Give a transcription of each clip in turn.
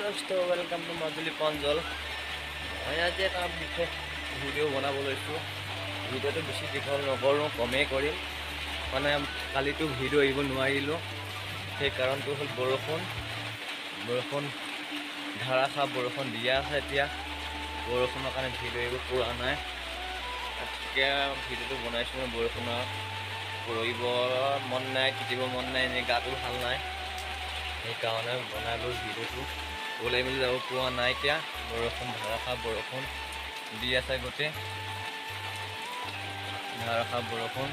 दोस्तों welcome to Majuli Pranjal। मैं आज एक विशेष भिडिओ बनाब लैसो। भिडिओ बेसि दीघल नकरों कमें करिम माने काली भिडिओ एरिब नोवारिलो সেই কাৰণটো হল বৰষুণ ধাৰাসাৰ বৰষুণ দিয়া আছে। এতিয়া বৰষুণৰ কাৰণে ভিডিঅ' এৰিব পৰা নাই। এতিয়া ভিডিঅ'টো বনাইছোঁ বৰষুণৰ পৰিব মন নাই, তিতিব মন নাই, এনে গাটো ভাল নাই, সেইকাৰণে বনালোঁ ভিডিঅ'টো। ওলাই মেলি যাব পৰা নাই। এতিয়া বৰষুণ ধাৰাসাৰ বৰষুণ দি আছে, গোটেই ধাৰাসাৰ বৰষুণ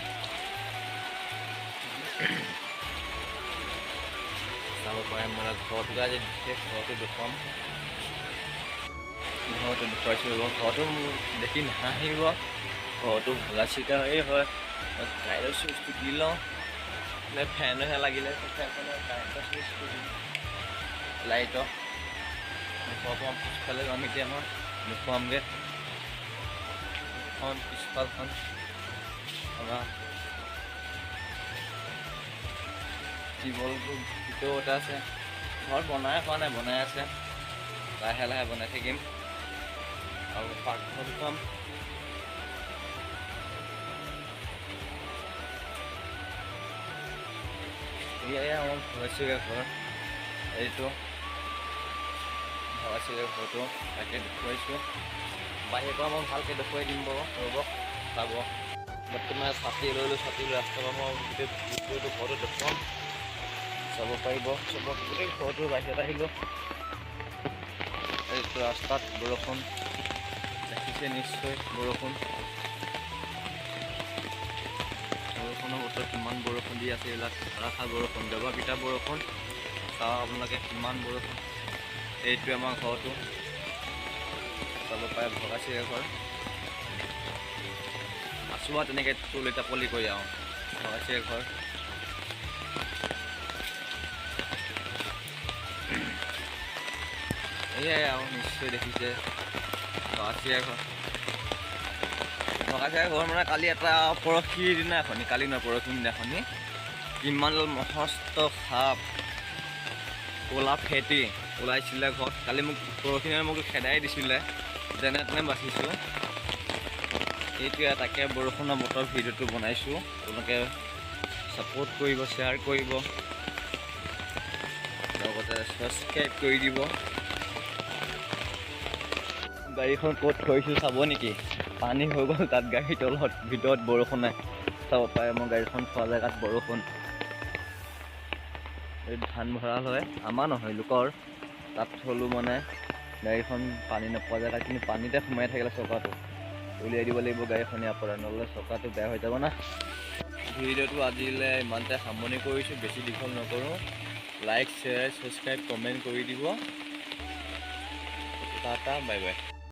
চাব পাৰে। মানে ঘৰটো আজি বিশেষ ঘৰটো দেখুৱাম, ঘৰটো দেখুৱাইছোঁ। ঘৰটো দেখি নাহাঁহিব, ঘৰটো ভগা চিকা হয়েই হয়। কাৰেণ্টৰ চুইচটো দি লওঁ, ফেনহে লাগিলে ফেনখনৰ কাৰেণ্টৰ চুইচটো দিম লাইটৰ। ঘৰখন পিছফালে যাম এতিয়া, মই দেখুৱামগৈ এখন পিছফালখন আমাৰ টিউবৱেলটো ভিতৰতে আছে। ঘৰ বনাই হোৱা নাই, বনাই আছে, লাহে লাহে বনাই থাকিম। আৰু পাকঘৰ দুখন এয়াই আমাৰ ভগাচিকা ঘৰ। এইটো ভগাচিকা ঘৰটো তাকে দেখুৱাইছোঁ। বাহিৰৰ পৰা মই ভালকৈ দেখুৱাই দিম বাৰু, ৰ'ব চাব। বৰ্তমান ছাতি লৈ ছাতি লৈ ৰাস্তাৰ পৰা মই গোটেই ভিতৰটো ঘৰটো দেখুৱাম, চাব পাৰিব। চবক গোটেই ঘৰটো বাহিৰত আহিলোঁ। এইটো ৰাস্তাত বৰষুণ দেখিছে নিশ্চয়, বৰষুণৰ বতৰ কিমান বৰষুণ দি আছে। এইবিলাক ধাৰাসাৰ বৰষুণ, দেৱাপিটা বৰষুণ। চাওক আপোনালোকে কিমান বৰষুণ। এইটোৱে আমাৰ ঘৰটো চাব পাৰে, ভগাচিকা ঘৰ। আছোঁ আৰু তেনেকৈ তুলি টাপলি কৰি আৰু ভগাচিকা ঘৰ। এয়াই আৰু নিশ্চয় দেখিছে ভগাচিকা ঘৰ। ভগাচিকা ঘৰ মানে কালি এটা পৰহিৰ দিনাখনি, কালি নহয় পৰহিৰ দিনাখনি কিমানডাল মস্ত সাপ ক'লা ফেটি ওলাইছিলে ঘৰত। কালি মোক পৰহি দিনা মোক খেদাই দিছিলে, যেনে তেনে বাচিছোঁ। এইটোৱে তাকে বৰষুণৰ বতৰ ভিডিঅ'টো বনাইছোঁ। আপোনালোকে ছাপোৰ্ট কৰিব, শ্বেয়াৰ কৰিব, লগতে ছাবস্ক্ৰাইব কৰি দিব। গাড়ীখন ক'ত থৈছোঁ চাব নেকি? পানী হৈ গ'ল তাত, গাড়ীৰ তলত, ভিতৰত বৰষুণ নাই। চাব পাৰে মই গাড়ীখন থোৱা জেগাত বৰষুণ। এই ধান ভঁৰাল হয়, আমাৰ নহয় লোকৰ। তাত থলোঁ মানে গাড়ীখন পানী নোপোৱা জেগাত, কিন্তু পানীতে সোমাই থাকিলে চকাটো উলিয়াই দিব লাগিব গাড়ীখন ইয়াৰ পৰা, নহ'লে চকাটো বেয়া হৈ যাব না। ভিডিঅ'টো আজিলৈ ইমানতে সামৰণি কৰিছোঁ, বেছি দীঘল নকৰোঁ। লাইক, শ্বেয়াৰ, ছাবস্ক্ৰাইব, কমেণ্ট কৰি দিব। Tata, bye bye.